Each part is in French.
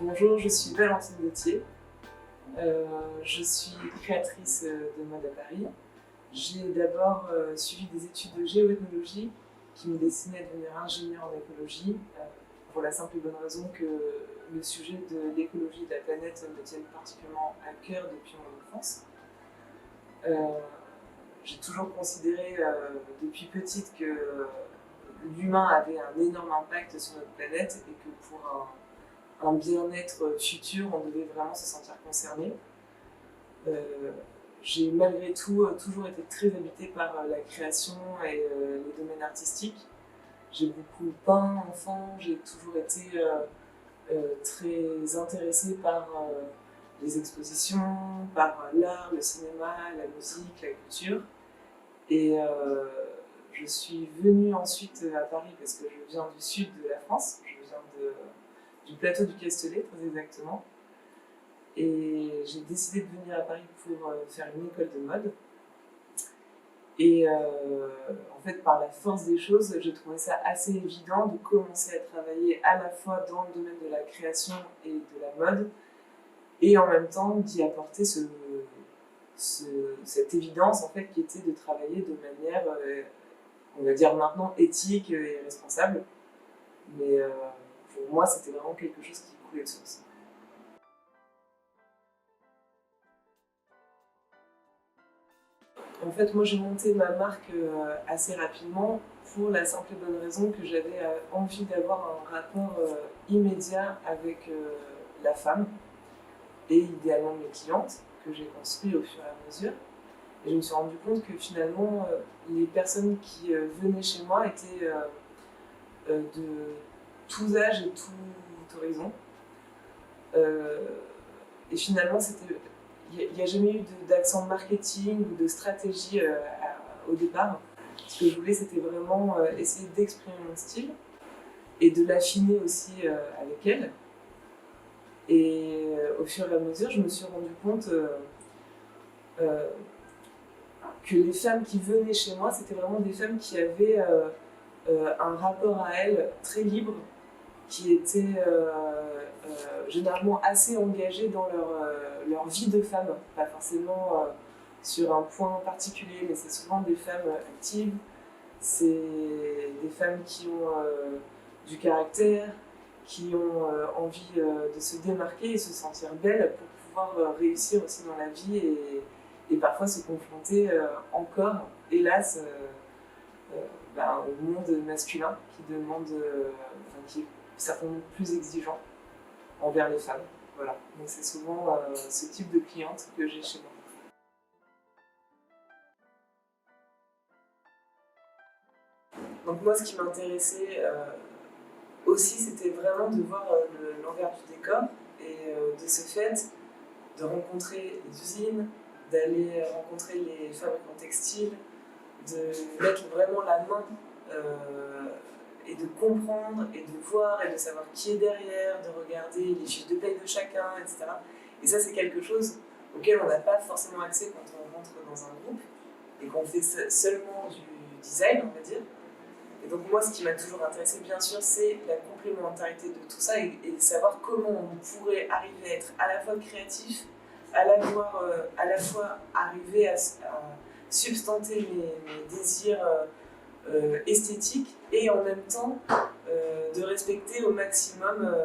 Bonjour, je suis Valentine Gauthier. Je suis créatrice de mode à Paris. J'ai d'abord suivi des études de géoethnologie qui me destinaient à devenir ingénieure en écologie, pour la simple et bonne raison que le sujet de l'écologie de la planète me tient particulièrement à cœur depuis mon enfance. J'ai toujours considéré depuis petite que l'humain avait un énorme impact sur notre planète et que pour un bien-être futur, on devait vraiment se sentir concerné. J'ai malgré tout toujours été très habitée par la création et les domaines artistiques. J'ai beaucoup peint enfant, j'ai toujours été très intéressée par les expositions, par l'art, le cinéma, la musique, la culture. Et je suis venue ensuite à Paris parce que je viens du sud de la France, je viens du plateau du Castellet très exactement. Et j'ai décidé de venir à Paris pour faire une école de mode. Et en fait, par la force des choses, j'ai trouvé ça assez évident de commencer à travailler à la fois dans le domaine de la création et de la mode, et en même temps d'y apporter cette évidence en fait, qui était de travailler de manière, on va dire maintenant, éthique et responsable. Mais pour moi, c'était vraiment quelque chose qui coulait de source. En fait, moi j'ai monté ma marque assez rapidement pour la simple et bonne raison que j'avais envie d'avoir un rapport immédiat avec la femme et idéalement mes clientes que j'ai construit au fur et à mesure. Et je me suis rendu compte que finalement les personnes qui venaient chez moi étaient de tous âges et tout horizon. Et finalement, il n'y a jamais eu d'accent marketing ou de stratégie au départ. Ce que je voulais, c'était vraiment essayer d'exprimer mon style et de l'affiner aussi avec elle. Et au fur et à mesure, je me suis rendu compte que les femmes qui venaient chez moi, c'était vraiment des femmes qui avaient un rapport à elles très libre, qui étaient généralement assez engagées dans leur vie de femme, pas forcément sur un point particulier, mais c'est souvent des femmes actives, c'est des femmes qui ont du caractère, qui ont envie de se démarquer et se sentir belles pour pouvoir réussir aussi dans la vie et parfois se confronter encore, hélas, au monde masculin qui demande, qui est certainement plus exigeant envers les femmes. Voilà. Donc c'est souvent ce type de cliente que j'ai chez moi. Donc moi, ce qui m'intéressait aussi, c'était vraiment de voir l'envers du décor et de ce fait, de rencontrer les usines, d'aller rencontrer les fabricants textiles, de mettre vraiment la main et de comprendre et de voir et de savoir qui est derrière, de regarder les fiches de paye de chacun, etc. Et ça, c'est quelque chose auquel on n'a pas forcément accès quand on rentre dans un groupe et qu'on fait seulement du design, on va dire. Et donc moi, ce qui m'a toujours intéressé, bien sûr, c'est la complémentarité de tout ça et de savoir comment on pourrait arriver à être à la fois créatif, à la fois arriver à substanter mes désirs esthétiques et en même temps de respecter au maximum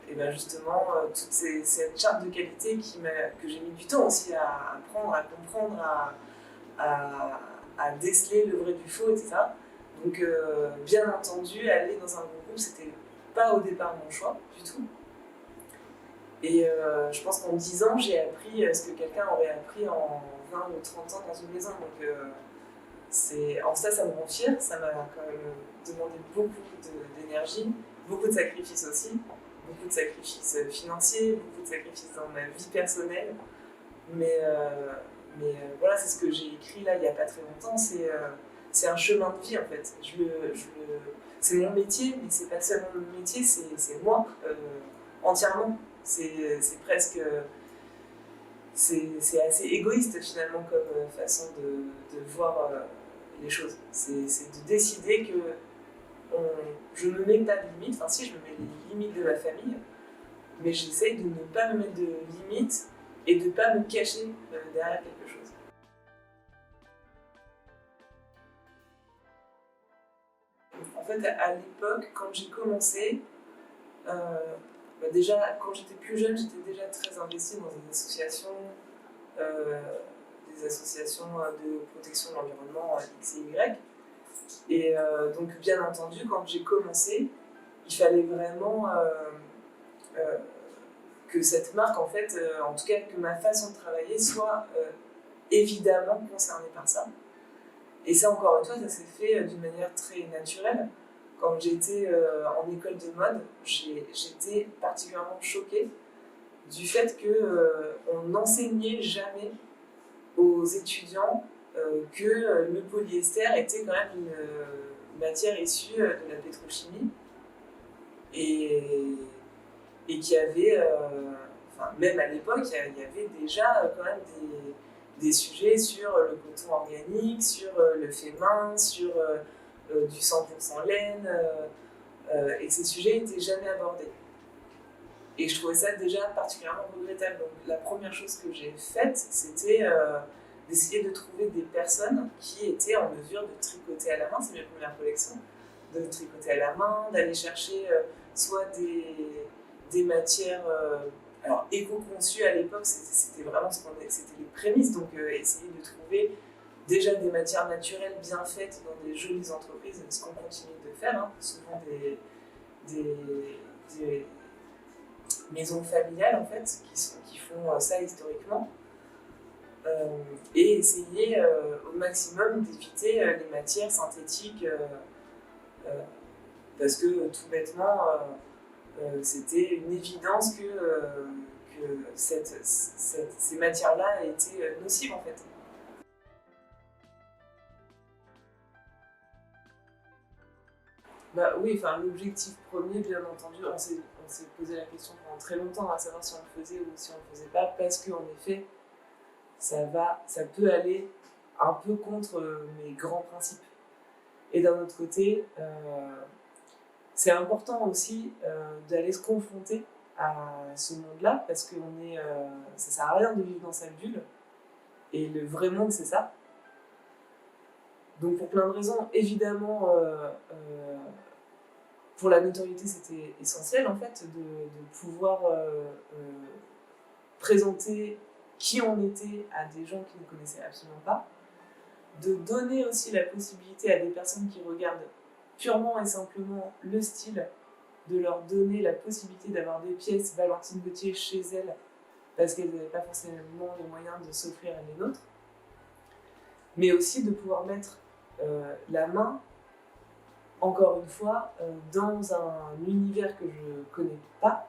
et ben justement toute cette charte de qualité que j'ai mis du temps aussi à apprendre, à comprendre, à déceler le vrai du faux, etc. Donc bien entendu, aller dans un groupe, c'était pas au départ mon choix du tout. Et je pense qu'en 10 ans, j'ai appris ce que quelqu'un aurait appris en 20 ou 30 ans dans une maison. Donc en ça me rend fière, ça m'a quand même demandé beaucoup d'énergie, beaucoup de sacrifices aussi, beaucoup de sacrifices financiers, beaucoup de sacrifices dans ma vie personnelle. Mais voilà, c'est ce que j'ai écrit là il n'y a pas très longtemps, c'est un chemin de vie en fait. C'est mon métier, mais c'est pas seulement mon métier, c'est moi entièrement. C'est presque. C'est assez égoïste finalement comme façon de voir les choses. C'est de décider que je me mets pas de limites, enfin si, je me mets les limites de ma famille, mais j'essaye de ne pas me mettre de limites et de ne pas me cacher derrière quelque chose. En fait, à l'époque, quand j'ai commencé, déjà, quand j'étais plus jeune, j'étais déjà très investie dans euh, des associations de protection de l'environnement X et Y. Et donc, bien entendu, quand j'ai commencé, il fallait vraiment euh, que cette marque, en fait, en tout cas que ma façon de travailler soit évidemment concernée par ça. Et ça, encore une fois, ça s'est fait d'une manière très naturelle. Quand j'étais en école de mode, j'étais particulièrement choquée du fait qu'on n'enseignait jamais aux étudiants que le polyester était quand même une matière issue de la pétrochimie et qu'il y avait, enfin, même à l'époque, il y avait déjà quand même des sujets sur le coton organique, sur le fait main, sur du 100% laine, et que ces sujets n'étaient jamais abordés. Et je trouvais ça déjà particulièrement regrettable. Donc la première chose que j'ai faite, c'était d'essayer de trouver des personnes qui étaient en mesure de tricoter à la main, c'est mes premières collections, de tricoter à la main, d'aller chercher soit des matières alors éco-conçues à l'époque, c'était vraiment c'était les prémices, donc essayer de trouver déjà des matières naturelles bien faites dans des jolies entreprises, ce qu'on continue de faire, hein, souvent des maisons familiales en fait, qui font ça historiquement, et essayer au maximum d'éviter les matières synthétiques parce que tout bêtement c'était une évidence que ces matières-là étaient nocives en fait. Bah oui, enfin l'objectif premier, bien entendu, on s'est posé la question pendant très longtemps à savoir si on le faisait ou si on le faisait pas, parce qu'en effet, ça peut aller un peu contre mes grands principes. Et d'un autre côté, c'est important aussi d'aller se confronter à ce monde-là, parce que ça sert à rien de vivre dans sa bulle, et le vrai monde, c'est ça. Donc pour plein de raisons, évidemment, pour la notoriété, c'était essentiel en fait de pouvoir présenter qui on était à des gens qui ne connaissaient absolument pas, de donner aussi la possibilité à des personnes qui regardent purement et simplement le style, de leur donner la possibilité d'avoir des pièces Valentine Gauthier chez elles parce qu'elles n'avaient pas forcément les moyens de s'offrir les nôtres, mais aussi de pouvoir mettre la main, encore une fois, dans un univers que je ne connais pas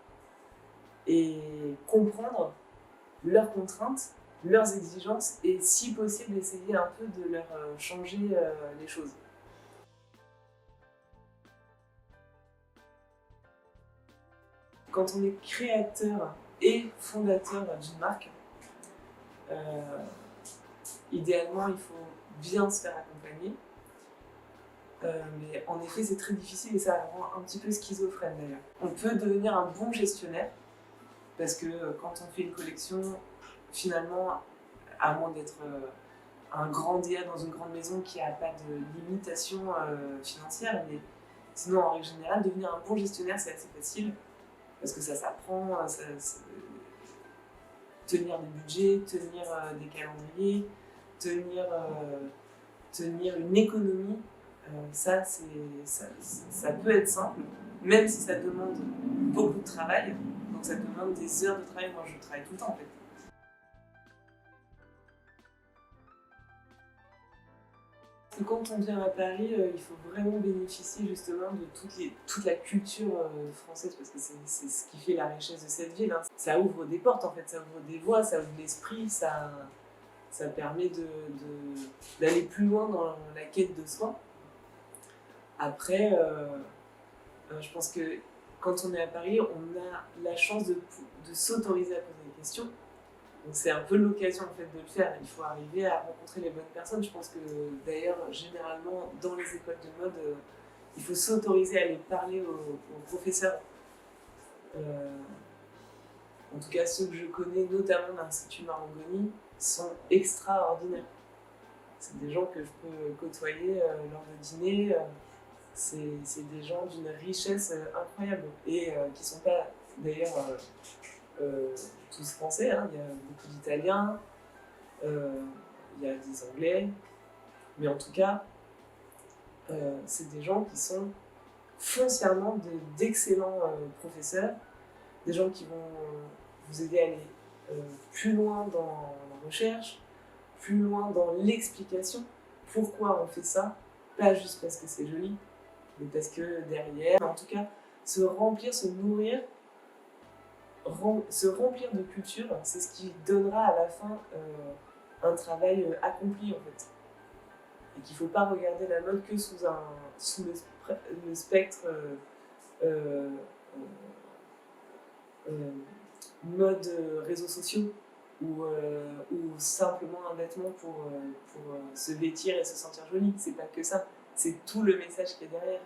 et comprendre leurs contraintes, leurs exigences et si possible essayer un peu de leur changer les choses. Quand on est créateur et fondateur d'une marque, idéalement il faut bien se faire accompagner. Mais en effet c'est très difficile et ça rend un petit peu schizophrène d'ailleurs. On peut devenir un bon gestionnaire parce que quand on fait une collection, finalement, à moins d'être un grand DA dans une grande maison qui n'a pas de limitation financière, mais sinon en règle générale, devenir un bon gestionnaire c'est assez facile parce que ça s'apprend, tenir des budgets, tenir des calendriers, tenir une économie, ça peut être simple, même si ça demande beaucoup de travail, donc ça demande des heures de travail. Moi je travaille tout le temps en fait. Quand on vient à Paris, il faut vraiment bénéficier justement de toute la culture française parce que c'est ce qui fait la richesse de cette ville. Hein. Ça ouvre des portes en fait, ça ouvre des voies, ça ouvre l'esprit, ça permet d'aller plus loin dans la quête de soi. Après, je pense que quand on est à Paris, on a la chance de s'autoriser à poser des questions. Donc c'est un peu l'occasion en fait de le faire. Il faut arriver à rencontrer les bonnes personnes. Je pense que d'ailleurs généralement dans les écoles de mode, il faut s'autoriser à aller parler aux professeurs. En tout cas, ceux que je connais, notamment l'Institut Marangoni, sont extraordinaires. C'est des gens que je peux côtoyer lors de dîner. C'est des gens d'une richesse incroyable et qui ne sont pas d'ailleurs tous français. Hein. Il y a beaucoup d'Italiens, il y a des Anglais, mais en tout cas, c'est des gens qui sont foncièrement d'excellents professeurs, des gens qui vont vous aider à aller plus loin dans la recherche, plus loin dans l'explication. Pourquoi on fait ça? Pas juste parce que c'est joli, mais parce que derrière, en tout cas, se remplir, se nourrir, se remplir de culture, c'est ce qui donnera à la fin un travail accompli en fait. Et qu'il ne faut pas regarder la mode que sous le spectre mode réseaux sociaux ou simplement un vêtement pour se vêtir et se sentir joli. C'est pas que ça, c'est tout le message qui est derrière.